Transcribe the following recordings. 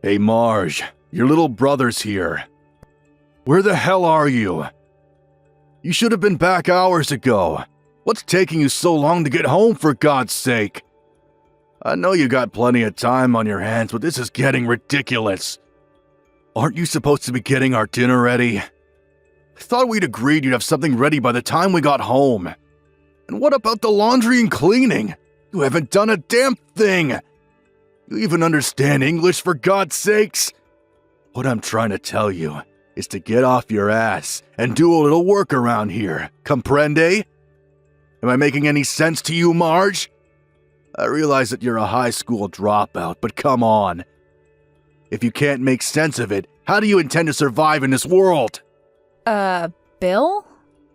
Hey Marge, your little brother's here. Where the hell are you? You should have been back hours ago. What's taking you so long to get home, for God's sake? I know you got plenty of time on your hands, but this is getting ridiculous. Aren't you supposed to be getting our dinner ready? I thought we'd agreed you'd have something ready by the time we got home. And what about the laundry and cleaning? You haven't done a damn thing. You even understand English, for God's sakes? What I'm trying to tell you is to get off your ass and do a little work around here. Comprende? Am I making any sense to you, Marge? I realize that you're a high school dropout, but come on. If you can't make sense of it, how do you intend to survive in this world? Bill?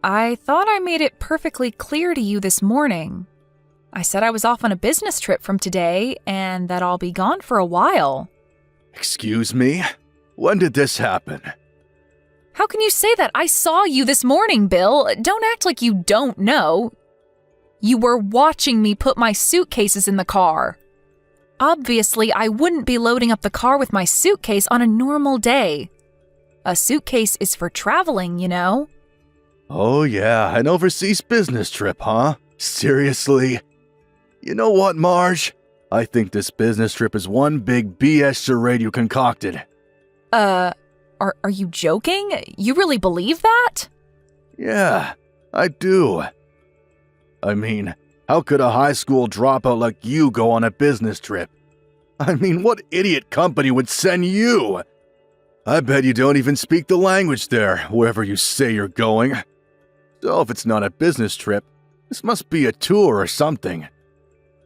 I thought I made it perfectly clear to you this morning. I said I was off on a business trip from today and that I'll be gone for a while. Excuse me? When did this happen? How can you say that? I saw you this morning, Bill. Don't act like you don't know. You were watching me put my suitcases in the car. Obviously, I wouldn't be loading up the car with my suitcase on a normal day. A suitcase is for traveling, you know. Oh yeah, an overseas business trip, huh? Seriously? You know what, Marge? I think this business trip is one big BS charade you concocted. Are you joking? You really believe that? Yeah, I do. I mean, how could a high school dropout like you go on a business trip? I mean, what idiot company would send you? I bet you don't even speak the language there, wherever you say you're going. So if it's not a business trip, this must be a tour or something.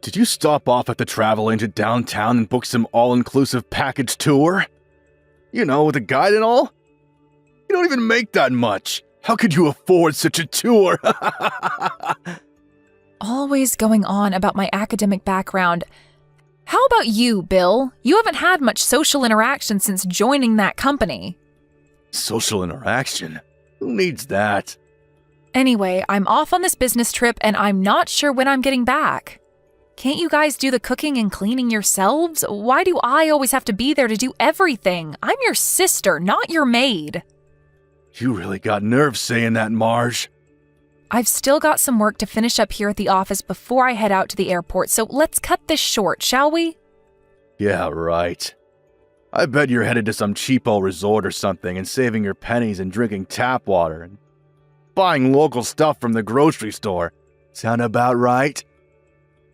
Did you stop off at the travel agent downtown and book some all-inclusive package tour? You know, with a guide and all? You don't even make that much. How could you afford such a tour? Always going on about my academic background. How about you, Bill? You haven't had much social interaction since joining that company. Social interaction? Who needs that? Anyway, I'm off on this business trip and I'm not sure when I'm getting back. Can't you guys do the cooking and cleaning yourselves? Why do I always have to be there to do everything? I'm your sister, not your maid. You really got nerve saying that, Marge. I've still got some work to finish up here at the office before I head out to the airport, so let's cut this short, shall we? Yeah, right. I bet you're headed to some cheapo resort or something and saving your pennies and drinking tap water and buying local stuff from the grocery store. Sound about right?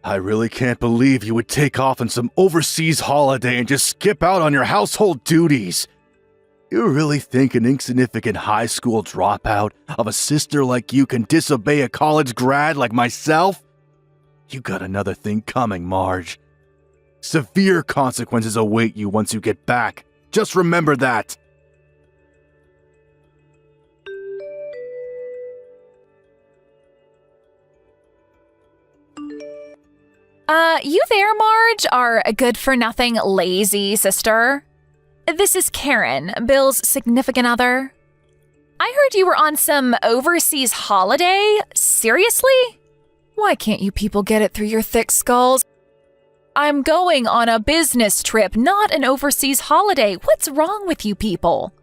I really can't believe you would take off on some overseas holiday and just skip out on your household duties. You really think an insignificant high school dropout of a sister like you can disobey a college grad like myself? You got another thing coming, Marge. Severe consequences await you once you get back. Just remember that. You there, Marge, our good-for-nothing lazy sister? This is Karen, Bill's significant other. I heard you were on some overseas holiday. Seriously? Why can't you people get it through your thick skulls? I'm going on a business trip, not an overseas holiday. What's wrong with you people?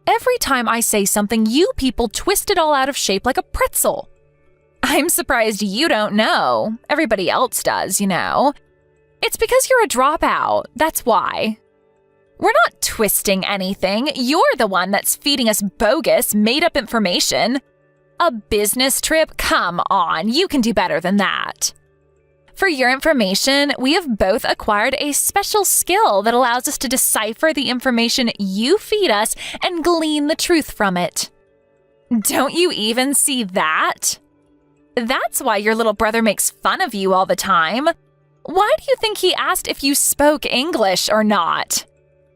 Every time I say something, you people twist it all out of shape like a pretzel. I'm surprised you don't know. Everybody else does, you know. It's because you're a dropout. That's why. We're not twisting anything. You're the one that's feeding us bogus, made-up information. A business trip? Come on, you can do better than that. For your information, we have both acquired a special skill that allows us to decipher the information you feed us and glean the truth from it. Don't you even see that? That's why your little brother makes fun of you all the time. Why do you think he asked if you spoke English or not?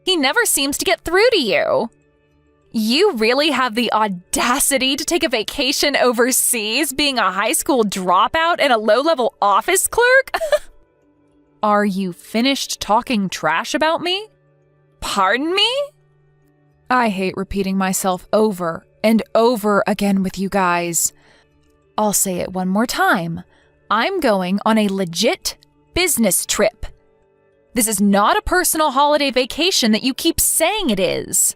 He never seems to get through to you. You really have the audacity to take a vacation overseas being a high school dropout and a low-level office clerk? Are you finished talking trash about me? Pardon me? I hate repeating myself over and over again with you guys. I'll say it one more time. I'm going on a legit business trip. This is not a personal holiday vacation that you keep saying it is.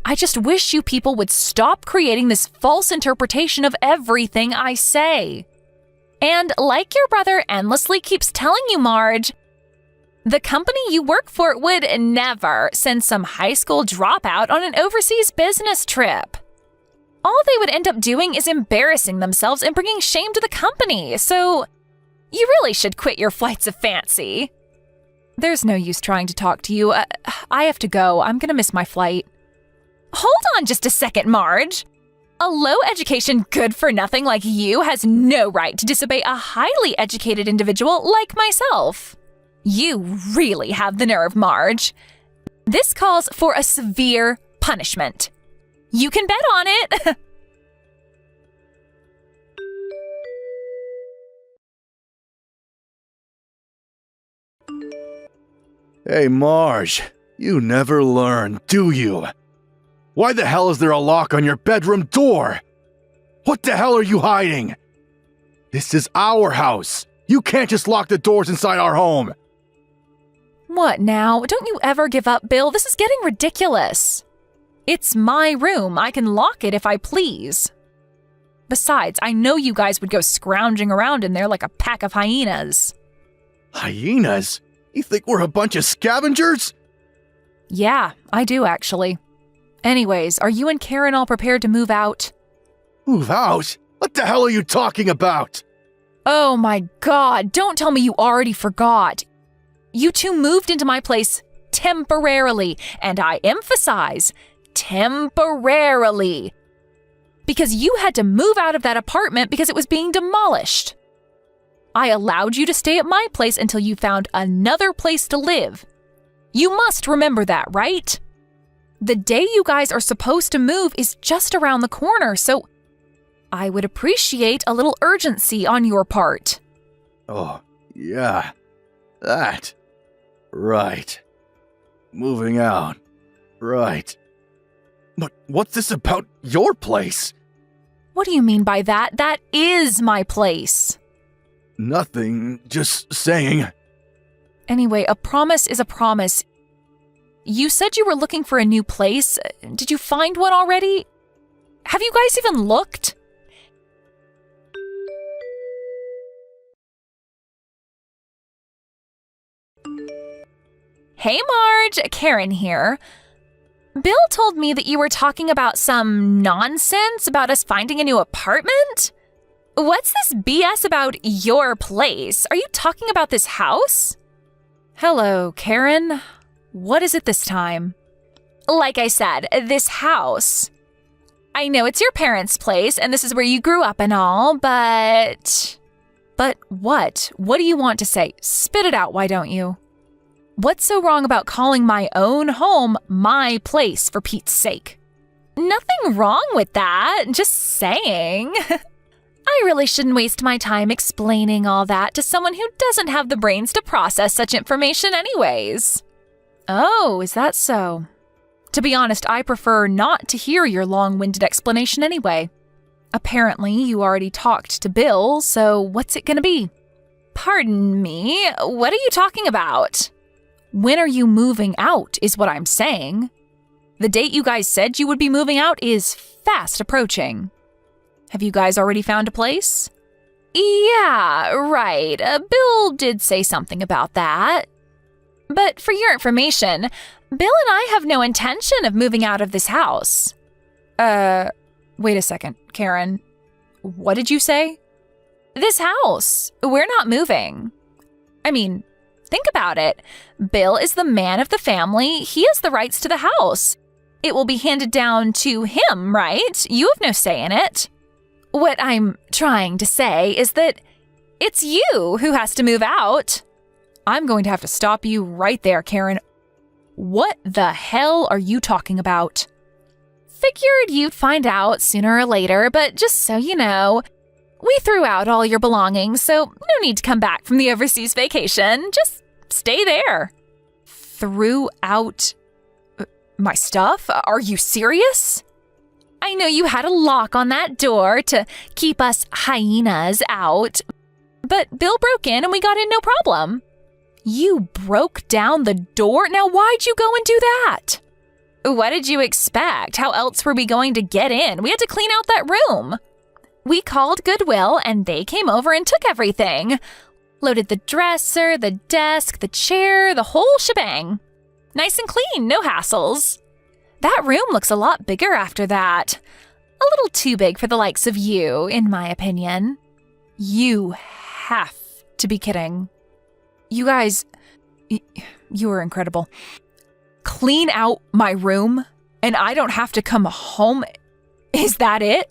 I just wish you people would stop creating this false interpretation of everything I say. And like your brother endlessly keeps telling you, Marge, the company you work for would never send some high school dropout on an overseas business trip. All they would end up doing is embarrassing themselves and bringing shame to the company, so you really should quit your flights of fancy. There's no use trying to talk to you. I have to go. I'm gonna miss my flight. Hold on just a second, Marge. A low-education good-for-nothing like you has no right to disobey a highly educated individual like myself. You really have the nerve, Marge. This calls for a severe punishment. You can bet on it. Hey, Marge, you never learn, do you? Why the hell is there a lock on your bedroom door? What the hell are you hiding? This is our house. You can't just lock the doors inside our home. What now? Don't you ever give up, Bill. This is getting ridiculous. It's my room. I can lock it if I please. Besides, I know you guys would go scrounging around in there like a pack of hyenas. Hyenas? You think we're a bunch of scavengers? Yeah, I do actually. Anyways, are you and Karen all prepared to move out? Move out? What the hell are you talking about? Oh my God, don't tell me you already forgot. You two moved into my place temporarily, and I emphasize, temporarily. Because you had to move out of that apartment because it was being demolished. I allowed you to stay at my place until you found another place to live. You must remember that, right? The day you guys are supposed to move is just around the corner, so I would appreciate a little urgency on your part. Oh, yeah. That. Right. Moving out. Right. But what's this about your place? What do you mean by that? That is my place. Nothing, just saying. Anyway, a promise is a promise. You said you were looking for a new place. Did you find one already? Have you guys even looked? Hey Marge, Karen here. Bill told me that you were talking about some nonsense about us finding a new apartment? What's this BS about your place? Are you talking about this house? Hello, Karen. What is it this time? Like I said, this house. I know it's your parents' place and this is where you grew up and all, but... But what? What do you want to say? Spit it out, why don't you? What's so wrong about calling my own home my place, for Pete's sake? Nothing wrong with that, just saying. I really shouldn't waste my time explaining all that to someone who doesn't have the brains to process such information anyways. Oh, is that so? To be honest, I prefer not to hear your long-winded explanation anyway. Apparently, you already talked to Bill, so what's it gonna be? Pardon me, what are you talking about? When are you moving out, is what I'm saying. The date you guys said you would be moving out is fast approaching. Have you guys already found a place? Yeah, right. Bill did say something about that. But for your information, Bill and I have no intention of moving out of this house. Wait a second, Karen. What did you say? This house. We're not moving. I mean, think about it. Bill is the man of the family. He has the rights to the house. It will be handed down to him, right? You have no say in it. What I'm trying to say is that it's you who has to move out. I'm going to have to stop you right there, Karen. What the hell are you talking about? Figured you'd find out sooner or later, but just so you know, we threw out all your belongings, so no need to come back from the overseas vacation. Just stay there. Threw out my stuff? Are you serious? I know you had a lock on that door to keep us hyenas out, but Bill broke in and we got in no problem. You broke down the door? Now why'd you go and do that? What did you expect? How else were we going to get in? We had to clean out that room. We called Goodwill and they came over and took everything. Loaded the dresser, the desk, the chair, the whole shebang. Nice and clean, no hassles. That room looks a lot bigger after that. A little too big for the likes of you, in my opinion. You have to be kidding. You guys, you are incredible. Clean out my room and I don't have to come home? Is that it?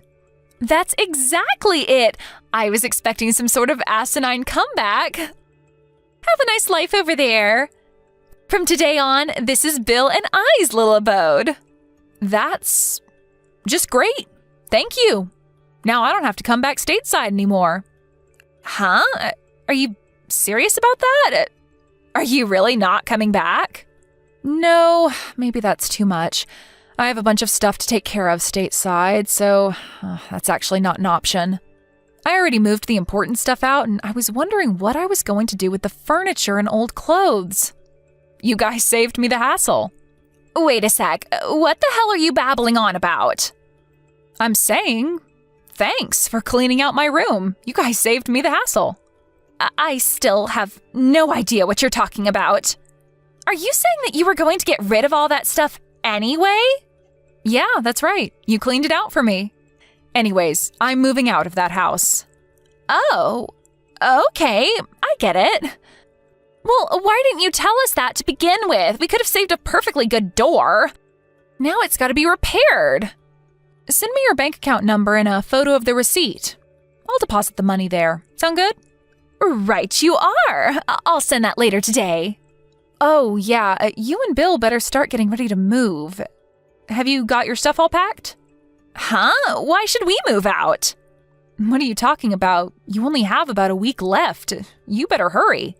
That's exactly it. I was expecting some sort of asinine comeback. Have a nice life over there. From today on, this is Bill and I's little abode. That's just great. Thank you. Now I don't have to come back stateside anymore. Huh? Are you serious about that? Are you really not coming back? No, maybe that's too much. I have a bunch of stuff to take care of stateside, so that's actually not an option. I already moved the important stuff out, and I was wondering what I was going to do with the furniture and old clothes. You guys saved me the hassle. Wait a sec, what the hell are you babbling on about? I'm saying, thanks for cleaning out my room. You guys saved me the hassle. I still have no idea what you're talking about. Are you saying that you were going to get rid of all that stuff anyway? Yeah, that's right. You cleaned it out for me. Anyways, I'm moving out of that house. Oh, okay, I get it. Well, why didn't you tell us that to begin with? We could have saved a perfectly good door. Now it's got to be repaired. Send me your bank account number and a photo of the receipt. I'll deposit the money there. Sound good? Right you are. I'll send that later today. Oh, yeah, you and Bill better start getting ready to move. Have you got your stuff all packed? Huh? Why should we move out? What are you talking about? You only have about a week left. You better hurry.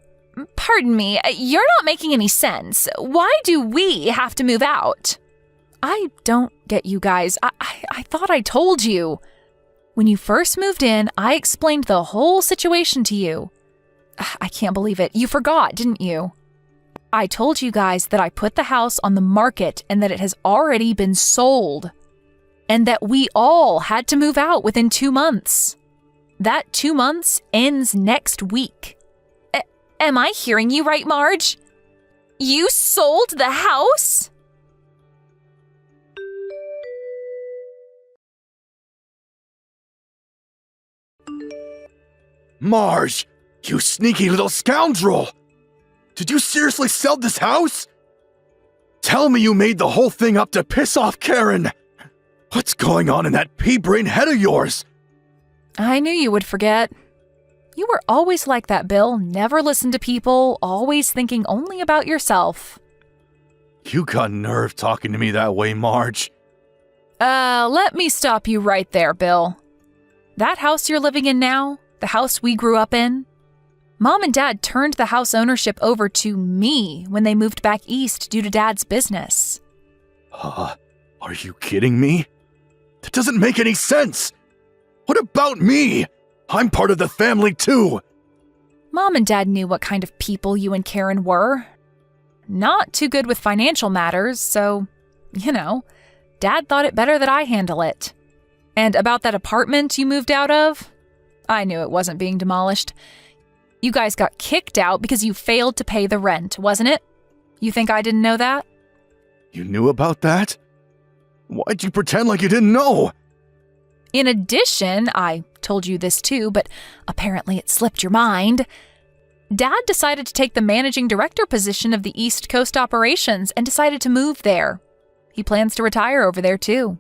Pardon me, you're not making any sense. Why do we have to move out? I don't get you guys. I thought I told you. When you first moved in, I explained the whole situation to you. I can't believe it. You forgot, didn't you? I told you guys that I put the house on the market and that it has already been sold. And that we all had to move out within 2 months. That 2 months ends next week. Am I hearing you right, Marge? You sold the house? Marge, you sneaky little scoundrel! Did you seriously sell this house? Tell me you made the whole thing up to piss off Karen! What's going on in that pea-brain head of yours? I knew you would forget. You were always like that, Bill. Never listen to people, always thinking only about yourself. You got nerve talking to me that way, Marge. Let me stop you right there, Bill. That house you're living in now, the house we grew up in, Mom and Dad turned the house ownership over to me when they moved back east due to Dad's business. Are you kidding me? That doesn't make any sense. What about me? I'm part of the family too. Mom and Dad knew what kind of people you and Karen were. Not too good with financial matters, so, Dad thought it better that I handle it. And about that apartment you moved out of? I knew it wasn't being demolished. You guys got kicked out because you failed to pay the rent, wasn't it? You think I didn't know that? You knew about that? Why'd you pretend like you didn't know? In addition, I told you this too, but apparently it slipped your mind. Dad decided to take the managing director position of the East Coast operations and decided to move there. He plans to retire over there too.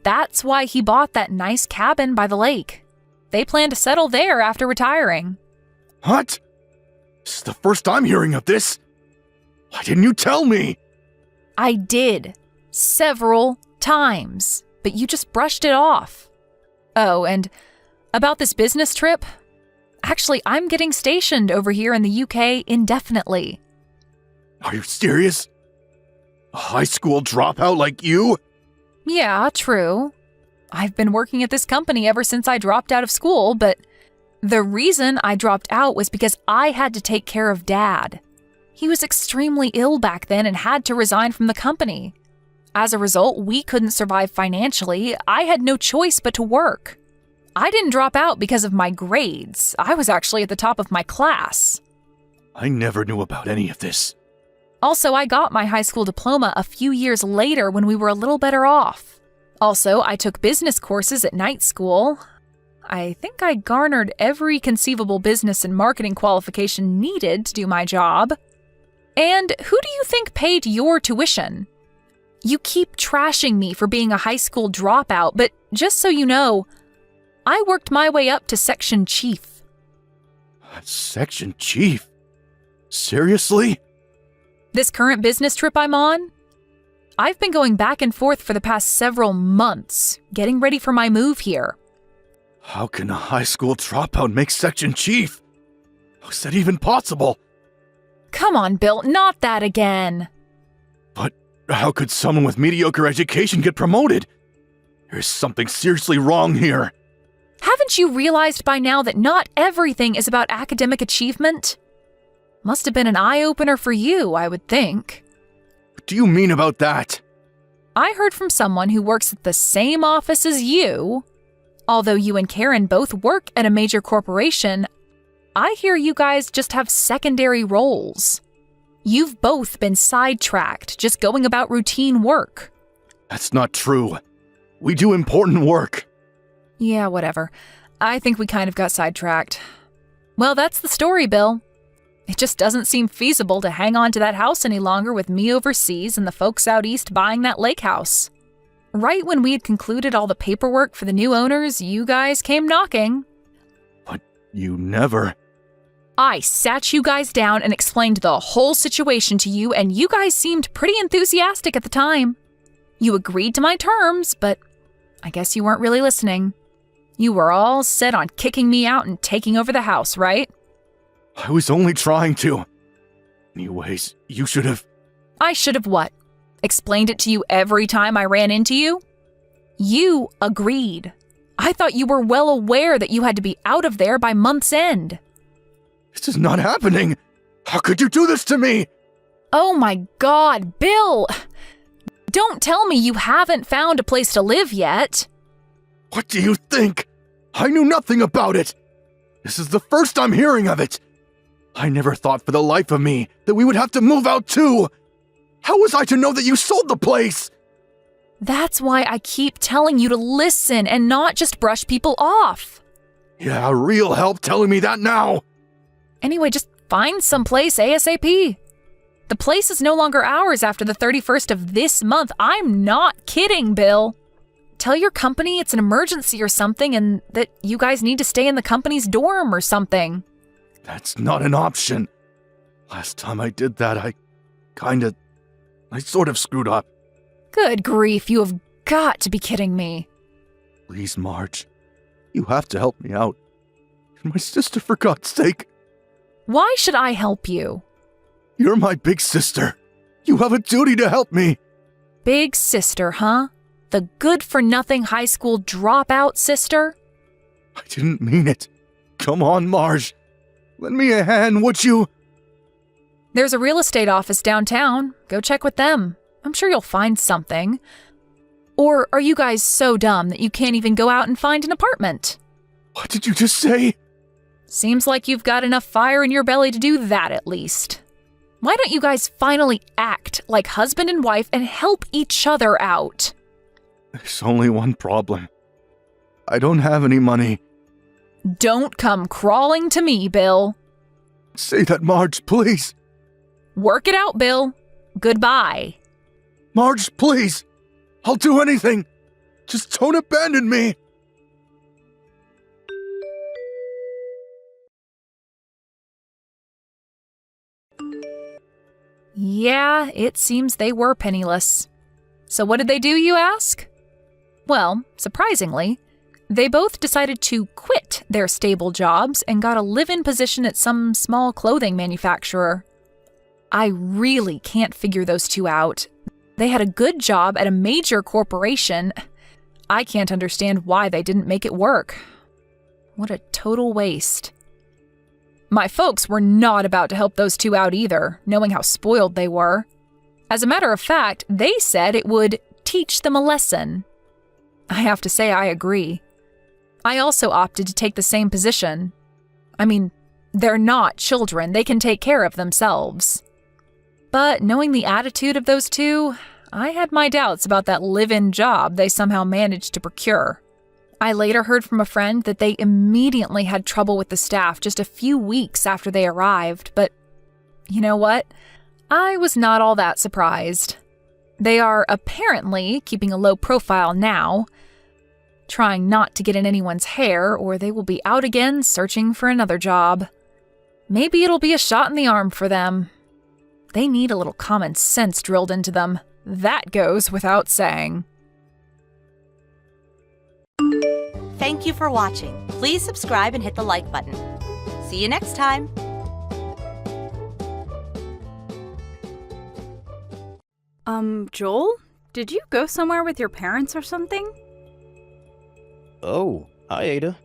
That's why he bought that nice cabin by the lake. They plan to settle there after retiring. What? This is the first I'm hearing of this. Why didn't you tell me? I did. Several times. But you just brushed it off. Oh, and about this business trip? Actually, I'm getting stationed over here in the UK indefinitely. Are you serious? A high school dropout like you? Yeah, true. I've been working at this company ever since I dropped out of school, but the reason I dropped out was because I had to take care of Dad. He was extremely ill back then and had to resign from the company. As a result, we couldn't survive financially. I had no choice but to work. I didn't drop out because of my grades. I was actually at the top of my class. I never knew about any of this. Also, I got my high school diploma a few years later when we were a little better off. Also, I took business courses at night school. I think I garnered every conceivable business and marketing qualification needed to do my job. And who do you think paid your tuition? You keep trashing me for being a high school dropout, but just so you know, I worked my way up to section chief. Section chief? Seriously? This current business trip I'm on? I've been going back and forth for the past several months, getting ready for my move here. How can a high school dropout make section chief? How's that even possible? Come on, Bill, not that again. But how could someone with mediocre education get promoted? There's something seriously wrong here. Haven't you realized by now that not everything is about academic achievement? Must have been an eye-opener for you, I would think. What do you mean about that? I heard from someone who works at the same office as you. Although you and Karen both work at a major corporation, I hear you guys just have secondary roles. You've both been sidetracked, just going about routine work. That's not true. We do important work. Yeah, whatever. I think we kind of got sidetracked. Well, that's the story, Bill. It just doesn't seem feasible to hang on to that house any longer with me overseas and the folks out east buying that lake house. Right when we had concluded all the paperwork for the new owners, you guys came knocking. But you never... I sat you guys down and explained the whole situation to you, and you guys seemed pretty enthusiastic at the time. You agreed to my terms, but I guess you weren't really listening. You were all set on kicking me out and taking over the house, right? I was only trying to. Anyways, you should have... I should have what? Explained it to you every time I ran into you? You agreed. I thought you were well aware that you had to be out of there by month's end. This is not happening. How could you do this to me? Oh my God, Bill! Don't tell me you haven't found a place to live yet. What do you think? I knew nothing about it. This is the first I'm hearing of it. I never thought for the life of me that we would have to move out too. How was I to know that you sold the place? That's why I keep telling you to listen and not just brush people off. Yeah, real help telling me that now. Anyway, just find someplace ASAP. The place is no longer ours after the 31st of this month. I'm not kidding, Bill. Tell your company it's an emergency or something and that you guys need to stay in the company's dorm or something. That's not an option. Last time I did that, I sort of screwed up. Good grief, you have got to be kidding me. Please, Marge. You have to help me out. And my sister, for God's sake. Why should I help you? You're my big sister. You have a duty to help me. Big sister, huh? The good-for-nothing high school dropout sister? I didn't mean it. Come on, Marge. Lend me a hand, would you? There's a real estate office downtown. Go check with them. I'm sure you'll find something. Or are you guys so dumb that you can't even go out and find an apartment? What did you just say? Seems like you've got enough fire in your belly to do that at least. Why don't you guys finally act like husband and wife and help each other out? There's only one problem. I don't have any money. Don't come crawling to me, Bill. Say that, Marge, please. Work it out, Bill. Goodbye. Marge, please. I'll do anything. Just don't abandon me. Yeah, it seems they were penniless. So what did they do, you ask? Well, surprisingly, they both decided to quit their stable jobs and got a live-in position at some small clothing manufacturer. I really can't figure those two out. They had a good job at a major corporation. I can't understand why they didn't make it work. What a total waste. My folks were not about to help those two out either, knowing how spoiled they were. As a matter of fact, they said it would teach them a lesson. I have to say I agree. I also opted to take the same position. I mean, they're not children, they can take care of themselves. But knowing the attitude of those two, I had my doubts about that live-in job they somehow managed to procure. I later heard from a friend that they immediately had trouble with the staff just a few weeks after they arrived, but you know what? I was not all that surprised. They are apparently keeping a low profile now, trying not to get in anyone's hair, or they will be out again searching for another job. Maybe it'll be a shot in the arm for them. They need a little common sense drilled into them. That goes without saying. Thank you for watching. Please subscribe and hit the like button. See you next time. Joel? Did you go somewhere with your parents or something? Oh, hi, Ada.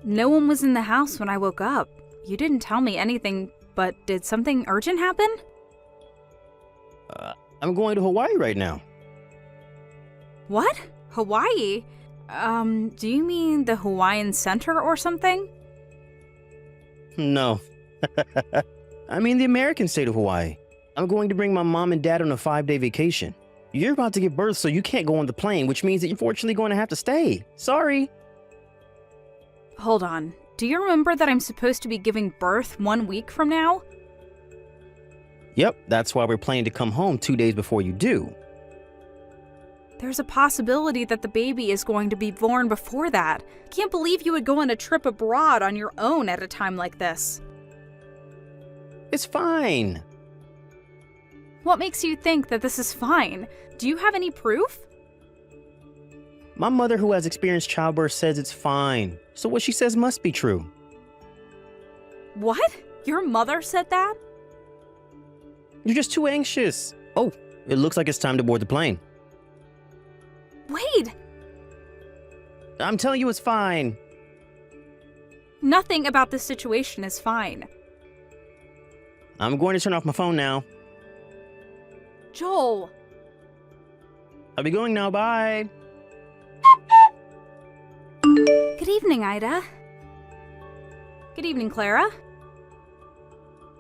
No one was in the house when I woke up. You didn't tell me anything, but did something urgent happen? I'm going to Hawaii right now. What? Hawaii? Do you mean the Hawaiian Center or something? No. I mean the American state of Hawaii. I'm going to bring my mom and dad on a 5-day vacation. You're about to give birth, so you can't go on the plane, which means that you're unfortunately going to have to stay. Sorry. Hold on. Do you remember that I'm supposed to be giving birth 1 week from now? Yep, that's why we're planning to come home 2 days before you do. There's a possibility that the baby is going to be born before that. Can't believe you would go on a trip abroad on your own at a time like this. It's fine. What makes you think that this is fine? Do you have any proof? My mother, who has experienced childbirth, says it's fine. So what she says must be true. What? Your mother said that? You're just too anxious. Oh, it looks like it's time to board the plane. Wait! I'm telling you it's fine. Nothing about this situation is fine. I'm going to turn off my phone now. Joel! I'll be going now, bye. Good evening, Ida. Good evening, Clara.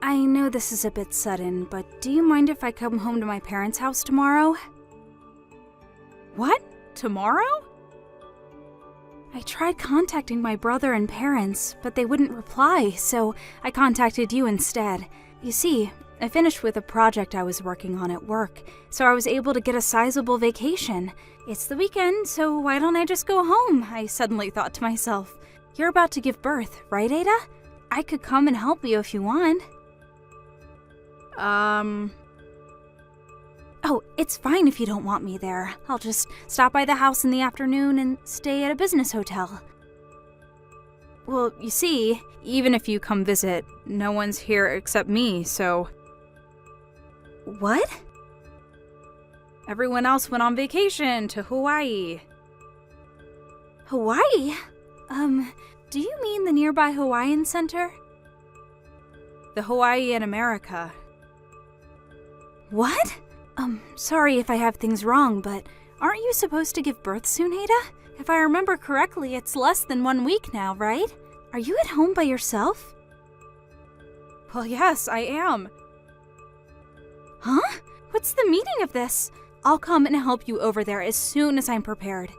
I know this is a bit sudden, but do you mind if I come home to my parents' house tomorrow? What? Tomorrow? I tried contacting my brother and parents, but they wouldn't reply, so I contacted you instead. You see, I finished with a project I was working on at work, so I was able to get a sizable vacation. It's the weekend, so why don't I just go home? I suddenly thought to myself. You're about to give birth, right, Ada? I could come and help you if you want. Oh, it's fine if you don't want me there. I'll just stop by the house in the afternoon and stay at a business hotel. Well, you see, even if you come visit, no one's here except me, so... What? Everyone else went on vacation to Hawaii. Hawaii? Do you mean the nearby Hawaiian Center? The Hawaii in America. What? Sorry if I have things wrong, but aren't you supposed to give birth soon, Ada? If I remember correctly, it's less than 1 week now, right? Are you at home by yourself? Well, yes, I am. Huh? What's the meaning of this? I'll come and help you over there as soon as I'm prepared.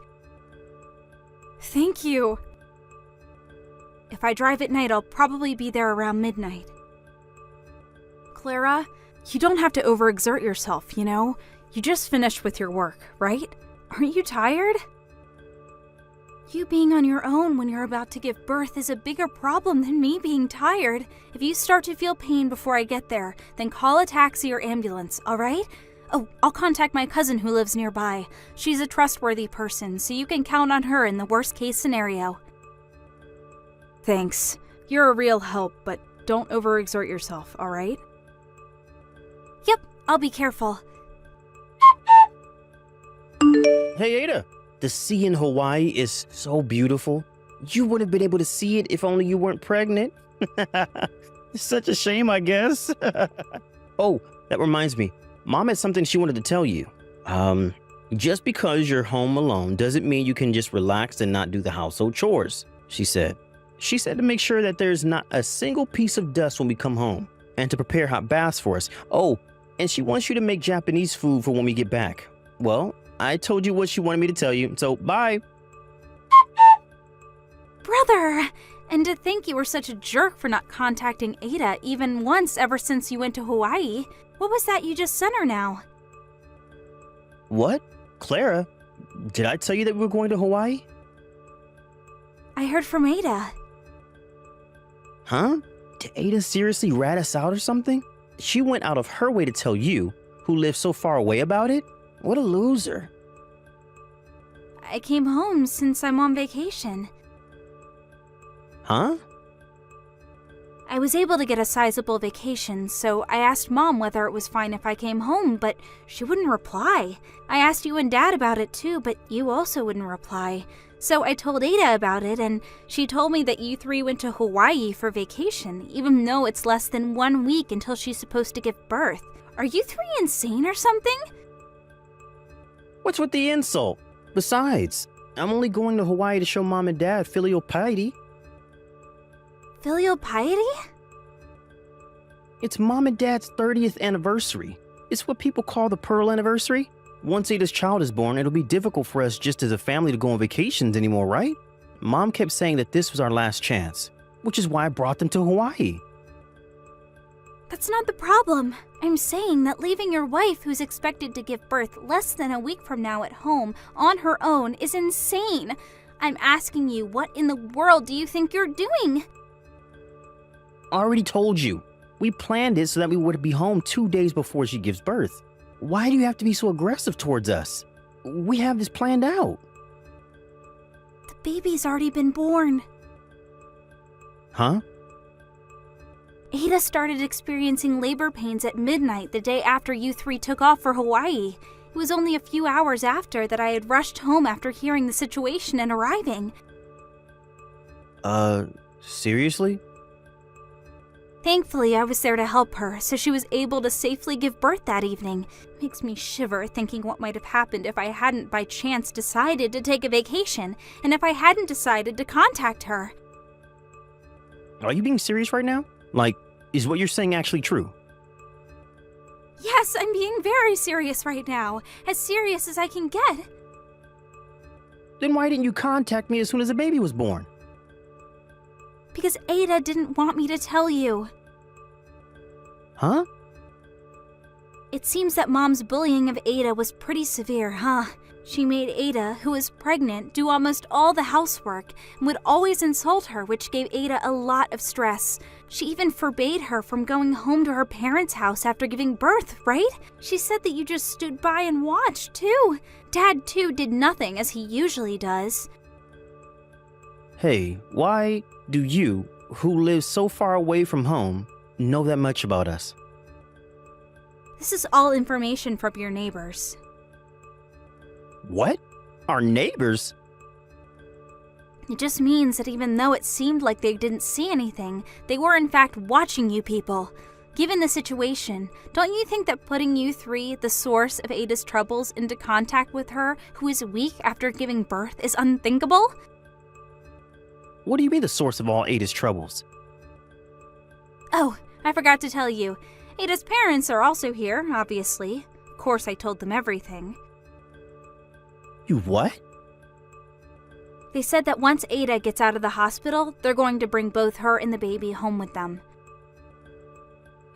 Thank you. If I drive at night, I'll probably be there around midnight. Clara, you don't have to overexert yourself, you know? You just finished with your work, right? Aren't you tired? You being on your own when you're about to give birth is a bigger problem than me being tired. If you start to feel pain before I get there, then call a taxi or ambulance, alright? Oh, I'll contact my cousin who lives nearby. She's a trustworthy person, so you can count on her in the worst case scenario. Thanks. You're a real help, but don't overexert yourself, alright? Yep, I'll be careful. Hey, Ada. The sea in Hawaii is so beautiful. You wouldn't have been able to see it if only you weren't pregnant. It's such a shame, I guess. Oh, that reminds me. Mom had something she wanted to tell you. Just because you're home alone doesn't mean you can just relax and not do the household chores, she said. She said to make sure that there's not a single piece of dust when we come home and to prepare hot baths for us. Oh, and she wants you to make Japanese food for when we get back. Well, I told you what she wanted me to tell you, so bye. Brother! And to think you were such a jerk for not contacting Ada even once ever since you went to Hawaii. What was that you just sent her now? What? Clara? Did I tell you that we were going to Hawaii? I heard from Ada. Huh? Did Ada seriously rat us out or something? She went out of her way to tell you, who lives so far away, about it? What a loser. I came home since I'm on vacation. Huh? I was able to get a sizable vacation, so I asked Mom whether it was fine if I came home, but she wouldn't reply. I asked you and Dad about it too, but you also wouldn't reply. So I told Ada about it, and she told me that you three went to Hawaii for vacation, even though it's less than 1 week until she's supposed to give birth. Are you three insane or something? What's with the insult? Besides, I'm only going to Hawaii to show Mom and Dad filial piety. Filial piety? It's Mom and Dad's 30th anniversary. It's what people call the Pearl Anniversary. Once Ada's child is born, it'll be difficult for us just as a family to go on vacations anymore, right? Mom kept saying that this was our last chance, which is why I brought them to Hawaii. That's not the problem. I'm saying that leaving your wife, who's expected to give birth less than a week from now at home, on her own is insane. I'm asking you, what in the world do you think you're doing? I already told you. We planned it so that we would be home 2 days before she gives birth. Why do you have to be so aggressive towards us? We have this planned out. The baby's already been born. Huh? Ada started experiencing labor pains at midnight the day after you three took off for Hawaii. It was only a few hours after that I had rushed home after hearing the situation and arriving. Seriously? Thankfully, I was there to help her, so she was able to safely give birth that evening. Makes me shiver thinking what might have happened if I hadn't by chance decided to take a vacation, and if I hadn't decided to contact her. Are you being serious right now? Like, is what you're saying actually true? Yes, I'm being very serious right now. As serious as I can get. Then why didn't you contact me as soon as the baby was born? Because Ada didn't want me to tell you. Huh? It seems that Mom's bullying of Ada was pretty severe, huh? She made Ada, who was pregnant, do almost all the housework and would always insult her, which gave Ada a lot of stress. She even forbade her from going home to her parents' house after giving birth, right? She said that you just stood by and watched, too. Dad, too, did nothing, as he usually does. Hey, why do you, who live so far away from home, know that much about us? This is all information from your neighbors. What? Our neighbors? It just means that even though it seemed like they didn't see anything, they were in fact watching you people. Given the situation, don't you think that putting you three, the source of Ada's troubles, into contact with her, who is weak after giving birth, is unthinkable? What do you mean the source of all Ada's troubles? Oh, I forgot to tell you. Ada's parents are also here, obviously. Of course, I told them everything. You what? They said that once Ada gets out of the hospital, they're going to bring both her and the baby home with them.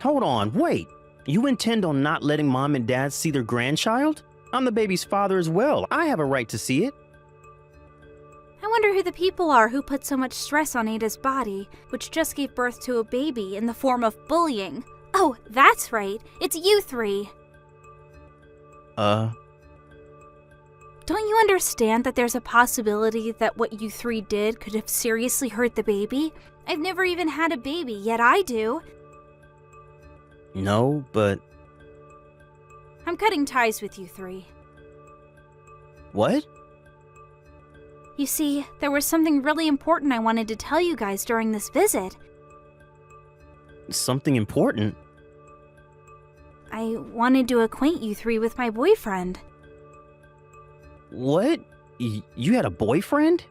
Hold on, wait. You intend on not letting Mom and Dad see their grandchild? I'm the baby's father as well. I have a right to see it. I wonder who the people are who put so much stress on Ada's body, which just gave birth to a baby in the form of bullying. Oh, that's right. It's you three. Don't you understand that there's a possibility that what you three did could have seriously hurt the baby? I've never even had a baby, yet I do. No, but... I'm cutting ties with you three. What? You see, there was something really important I wanted to tell you guys during this visit. Something important? I wanted to acquaint you three with my boyfriend. What? You had a boyfriend?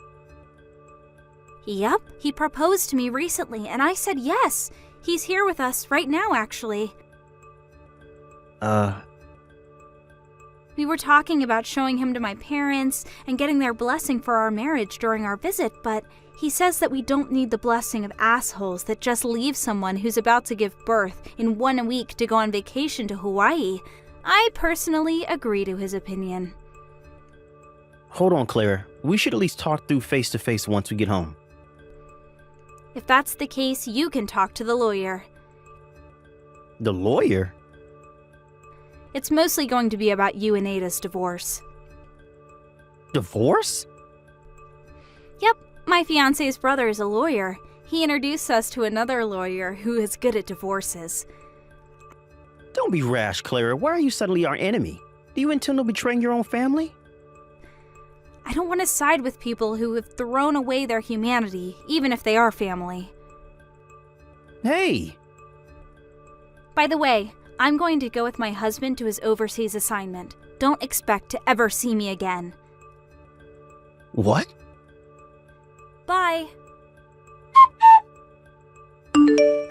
Yup, he proposed to me recently, and I said yes. He's here with us right now, actually. We were talking about showing him to my parents and getting their blessing for our marriage during our visit, but he says that we don't need the blessing of assholes that just leave someone who's about to give birth in 1 week to go on vacation to Hawaii. I personally agree to his opinion. Hold on, Clara. We should at least talk through face to face once we get home. If that's the case, you can talk to the lawyer. The lawyer? It's mostly going to be about you and Ada's divorce. Divorce? Yep, my fiance's brother is a lawyer. He introduced us to another lawyer who is good at divorces. Don't be rash, Clara. Why are you suddenly our enemy? Do you intend on betraying your own family? I don't want to side with people who have thrown away their humanity, even if they are family. Hey! By the way, I'm going to go with my husband to his overseas assignment. Don't expect to ever see me again. What? Bye.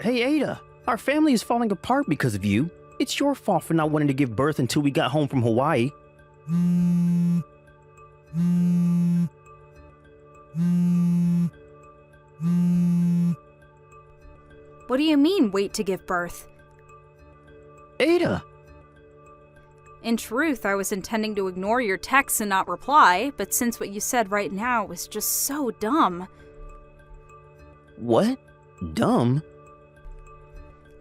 Hey, Ada. Our family is falling apart because of you. It's your fault for not wanting to give birth until we got home from Hawaii. What do you mean, wait to give birth? Ada! In truth, I was intending to ignore your texts and not reply, but since what you said right now was just so dumb. What? Dumb?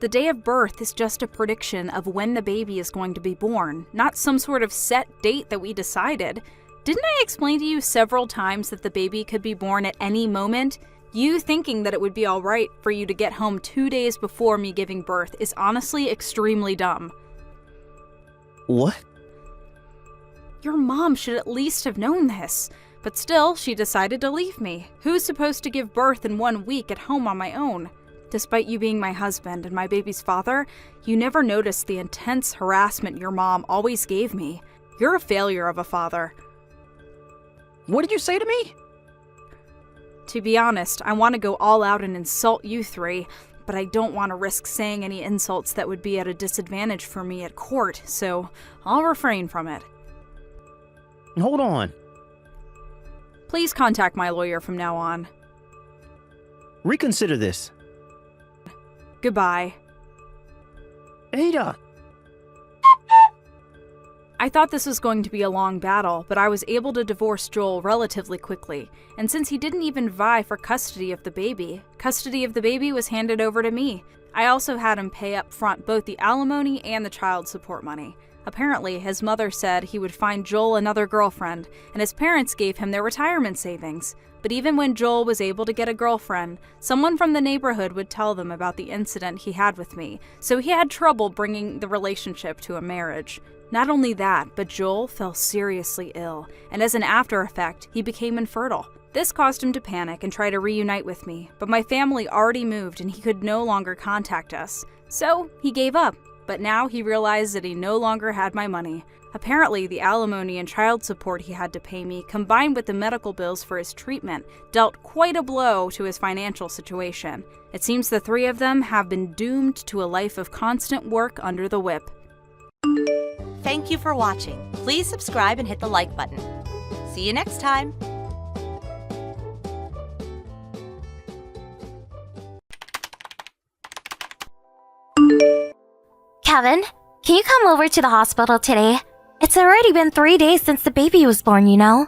The day of birth is just a prediction of when the baby is going to be born, not some sort of set date that we decided. Didn't I explain to you several times that the baby could be born at any moment? You thinking that it would be alright for you to get home 2 days before me giving birth is honestly extremely dumb. What? Your mom should at least have known this, but still, she decided to leave me. Who's supposed to give birth in 1 week at home on my own? Despite you being my husband and my baby's father, you never noticed the intense harassment your mom always gave me. You're a failure of a father. What did you say to me? To be honest, I want to go all out and insult you three, but I don't want to risk saying any insults that would be at a disadvantage for me at court, so I'll refrain from it. Hold on. Please contact my lawyer from now on. Reconsider this. Goodbye. Ada! I thought this was going to be a long battle, but I was able to divorce Joel relatively quickly, and since he didn't even vie for custody of the baby was handed over to me. I also had him pay up front both the alimony and the child support money. Apparently, his mother said he would find Joel another girlfriend, and his parents gave him their retirement savings. But even when Joel was able to get a girlfriend, someone from the neighborhood would tell them about the incident he had with me, so he had trouble bringing the relationship to a marriage. Not only that, but Joel fell seriously ill, and as an after effect, he became infertile. This caused him to panic and try to reunite with me, but my family already moved and he could no longer contact us. So, he gave up, but now he realized that he no longer had my money. Apparently, the alimony and child support he had to pay me, combined with the medical bills for his treatment, dealt quite a blow to his financial situation. It seems the three of them have been doomed to a life of constant work under the whip. Thank you for watching. Please subscribe and hit the like button. See you next time. Kevin, can you come over to the hospital today? It's already been 3 days since the baby was born, you know.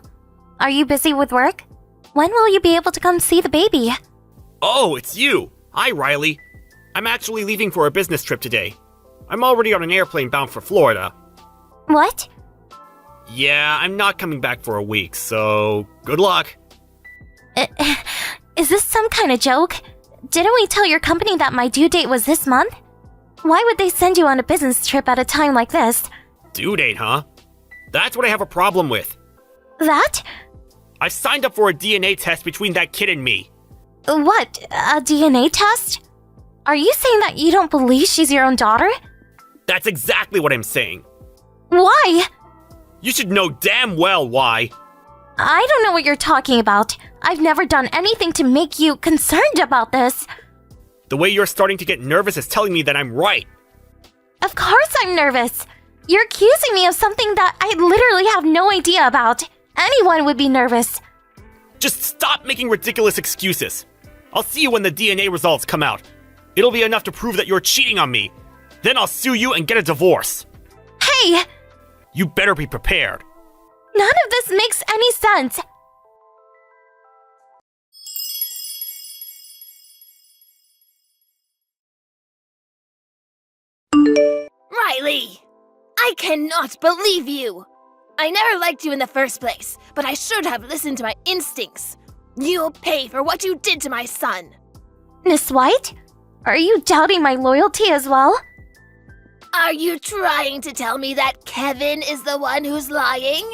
Are you busy with work? When will you be able to come see the baby? Oh, it's you! Hi, Riley. I'm actually leaving for a business trip today. I'm already on an airplane bound for Florida. What? Yeah, I'm not coming back for a week, so good luck. Is this some kind of joke? Didn't we tell your company that my due date was this month? Why would they send you on a business trip at a time like this? Due date, huh? That's what I have a problem with. That? I signed up for a DNA test between that kid and me. What? A DNA test? Are you saying that you don't believe she's your own daughter? That's exactly what I'm saying. Why? You should know damn well why. I don't know what you're talking about. I've never done anything to make you concerned about this. The way you're starting to get nervous is telling me that I'm right. Of course I'm nervous. You're accusing me of something that I literally have no idea about. Anyone would be nervous. Just stop making ridiculous excuses. I'll see you when the DNA results come out. It'll be enough to prove that you're cheating on me. Then I'll sue you and get a divorce. Hey! You better be prepared. None of this makes any sense. Riley! I cannot believe you! I never liked you in the first place, but I should have listened to my instincts. You'll pay for what you did to my son. Miss White? Are you doubting my loyalty as well? Are you trying to tell me that Kevin is the one who's lying?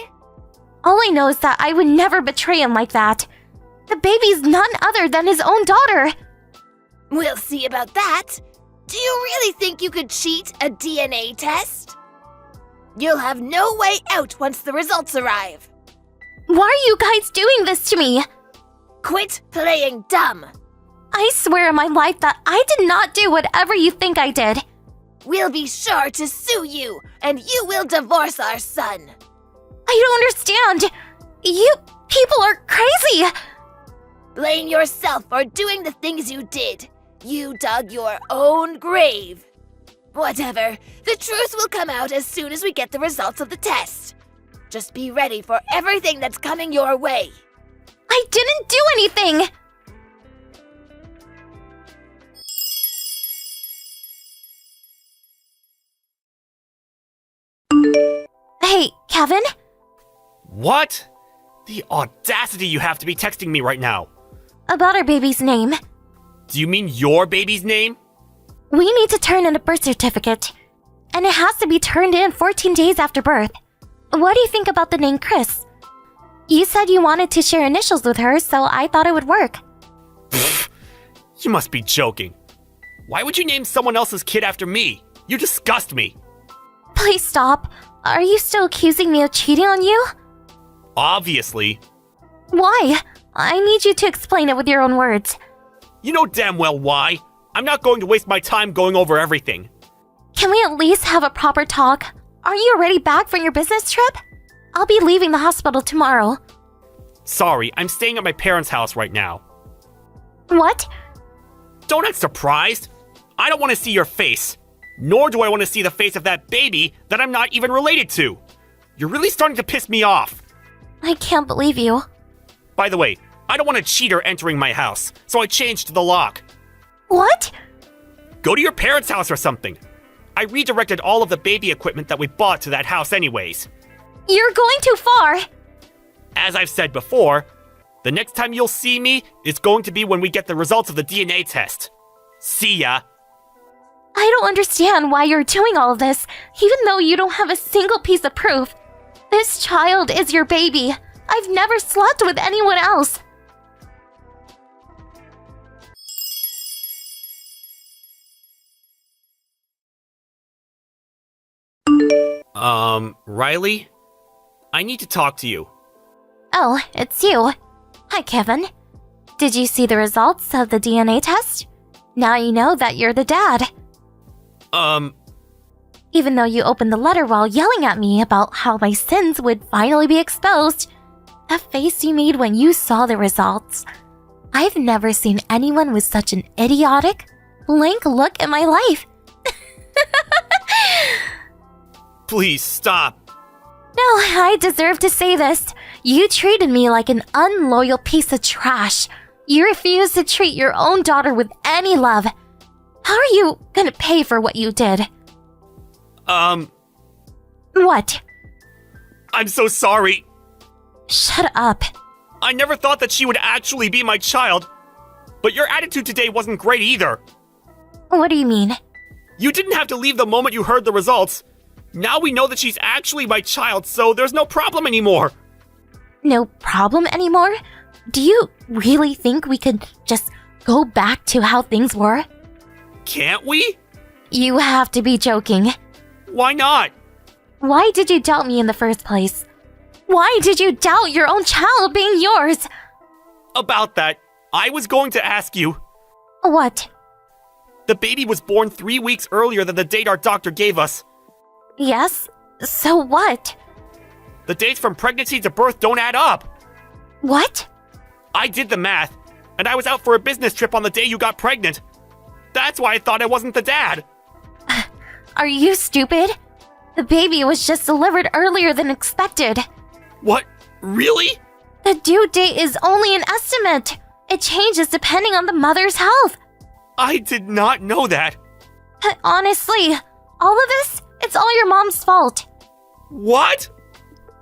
All I know is that I would never betray him like that. The baby's none other than his own daughter. We'll see about that. Do you really think you could cheat a DNA test? You'll have no way out once the results arrive. Why are you guys doing this to me? Quit playing dumb. I swear on my life that I did not do whatever you think I did. We'll be sure to sue you, and you will divorce our son. I don't understand. You people are crazy. Blame yourself for doing the things you did. You dug your own grave. Whatever, the truth will come out as soon as we get the results of the test. Just be ready for everything that's coming your way. I didn't do anything. Hey, Kevin? What? The audacity you have to be texting me right now. About our baby's name. Do you mean your baby's name? We need to turn in a birth certificate. And it has to be turned in 14 days after birth. What do you think about the name Chris? You said you wanted to share initials with her, so I thought it would work. You must be joking. Why would you name someone else's kid after me? You disgust me. Please stop. Are you still accusing me of cheating on you? Obviously. Why? I need you to explain it with your own words. You know damn well why. I'm not going to waste my time going over everything. Can we at least have a proper talk? Aren't you already back from your business trip? I'll be leaving the hospital tomorrow. Sorry, I'm staying at my parents' house right now. What? Don't act surprised. I don't want to see your face. Nor do I want to see the face of that baby that I'm not even related to. You're really starting to piss me off. I can't believe you. By the way, I don't want a cheater entering my house, so I changed the lock. What? Go to your parents' house or something. I redirected all of the baby equipment that we bought to that house anyways. You're going too far. As I've said before, the next time you'll see me is going to be when we get the results of the DNA test. See ya. I don't understand why you're doing all of this, even though you don't have a single piece of proof. This child is your baby. I've never slept with anyone else. Riley? I need to talk to you. Oh, it's you. Hi, Kevin. Did you see the results of the DNA test? Now you know that you're the dad. Even though you opened the letter while yelling at me about how my sins would finally be exposed, the face you made when you saw the results. I've never seen anyone with such an idiotic, blank look in my life. Please stop. No, I deserve to say this. You treated me like an unloyal piece of trash. You refused to treat your own daughter with any love. How are you gonna pay for what you did? What? I'm so sorry. Shut up. I never thought that she would actually be my child. But your attitude today wasn't great either. What do you mean? You didn't have to leave the moment you heard the results. Now we know that she's actually my child, so there's no problem anymore. No problem anymore? Do you really think we could just go back to how things were? Can't we? You have to be joking. Why not? Why did you doubt me in the first place? Why did you doubt your own child being yours? About that, I was going to ask you. What? The baby was born 3 weeks earlier than the date our doctor gave us. Yes? So what? The dates from pregnancy to birth don't add up. What? I did the math, and I was out for a business trip on the day you got pregnant. That's why I thought I wasn't the dad. Are you stupid? The baby was just delivered earlier than expected. What? Really? The due date is only an estimate. It changes depending on the mother's health. I did not know that. Honestly, all of this, it's all your mom's fault. What?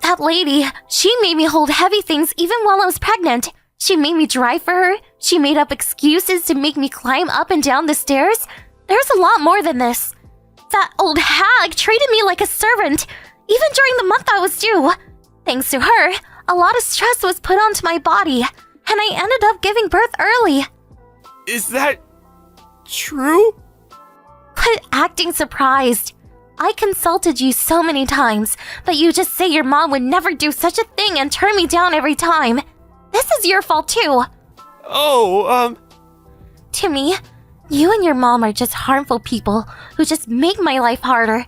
That lady, she made me hold heavy things even while I was pregnant. She made me drive for her. She made up excuses to make me climb up and down the stairs. There's a lot more than this. That old hag treated me like a servant, even during the month I was due. Thanks to her, a lot of stress was put onto my body, and I ended up giving birth early. Is that true? Quit acting surprised. I consulted you so many times, but you just say your mom would never do such a thing and turn me down every time. This is your fault too. To me, you and your mom are just harmful people who just make my life harder.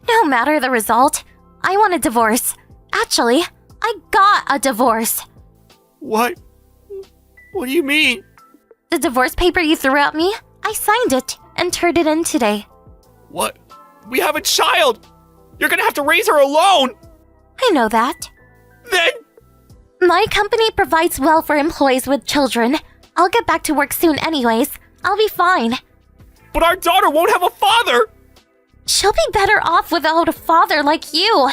No matter the result, I want a divorce. Actually, I got a divorce. What? What do you mean? The divorce paper you threw at me, I signed it and turned it in today. What? We have a child! You're gonna have to raise her alone! I know that. Then... My company provides well for employees with children. I'll get back to work soon anyways. I'll be fine. But our daughter won't have a father! She'll be better off without a father like you.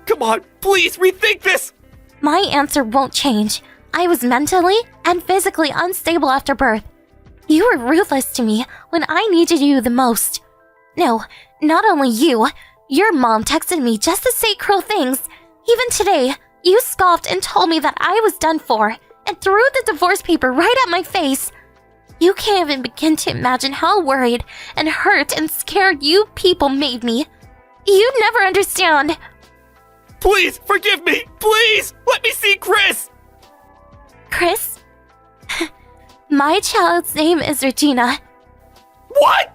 Come on, please rethink this! My answer won't change. I was mentally and physically unstable after birth. You were ruthless to me when I needed you the most. No, not only you. Your mom texted me just to say cruel things. Even today, you scoffed and told me that I was done for and threw the divorce paper right at my face. You can't even begin to imagine how worried and hurt and scared you people made me. You'd never understand. Please, forgive me! Please! Let me see Chris! Chris? My child's name is Regina. What?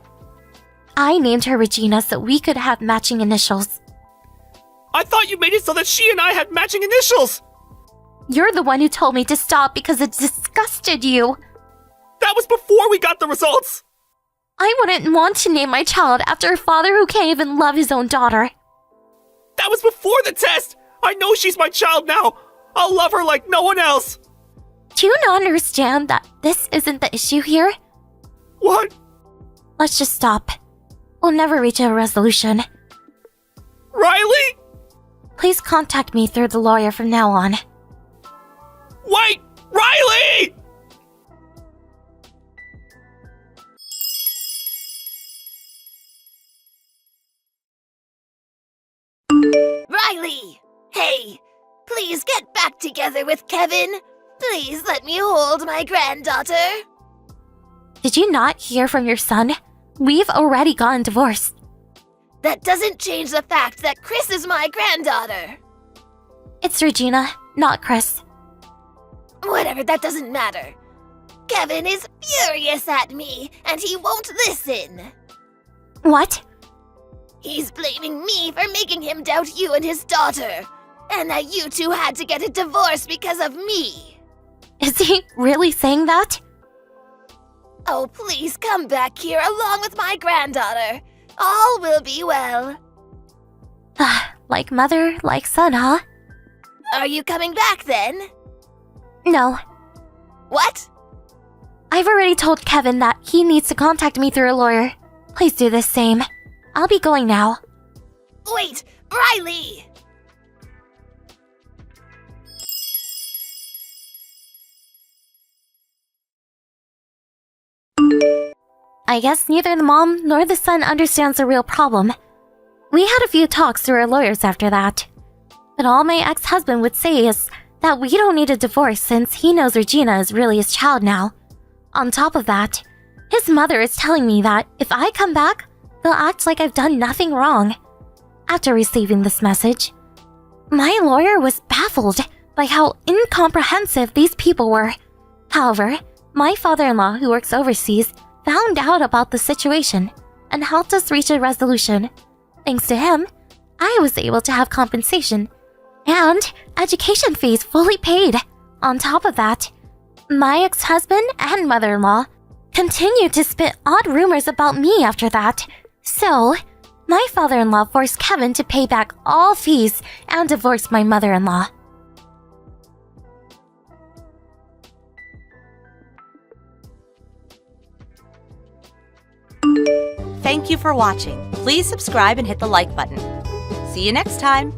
I named her Regina so we could have matching initials. I thought you made it so that she and I had matching initials! You're the one who told me to stop because it disgusted you. That was before we got the results! I wouldn't want to name my child after a father who can't even love his own daughter. That was before the test! I know she's my child now! I'll love her like no one else! Do you not understand that this isn't the issue here? What? Let's just stop. We'll never reach a resolution. Riley? Please contact me through the lawyer from now on. Wait! Riley! Riley! Hey, please get back together with Kevin. Please let me hold my granddaughter. Did you not hear from your son? We've already gotten divorced. That doesn't change the fact that Chris is my granddaughter. It's Regina, not Chris. Whatever, that doesn't matter. Kevin is furious at me, and he won't listen. What? He's blaming me for making him doubt you and his daughter, and that you two had to get a divorce because of me. Is he really saying that? Oh, please come back here along with my granddaughter. All will be well. Like mother, like son, huh? Are you coming back then? No. What? I've already told Kevin that he needs to contact me through a lawyer. Please do the same. I'll be going now. Wait, Riley! I guess neither the mom nor the son understands the real problem. We had a few talks through our lawyers after that. But all my ex-husband would say is that we don't need a divorce since he knows Regina is really his child now. On top of that, His mother is telling me that if I come back, they'll act like I've done nothing wrong. After receiving this message, my lawyer was baffled by how incomprehensive these people were. However, my father-in-law, who works overseas, found out about the situation and helped us reach a resolution. Thanks to him, I was able to have compensation and education fees fully paid. On top of that, my ex-husband and mother-in-law continued to spit odd rumors about me after that. So, my father-in-law forced Kevin to pay back all fees and divorce my mother-in-law. Thank you for watching. Please subscribe and hit the like button. See you next time.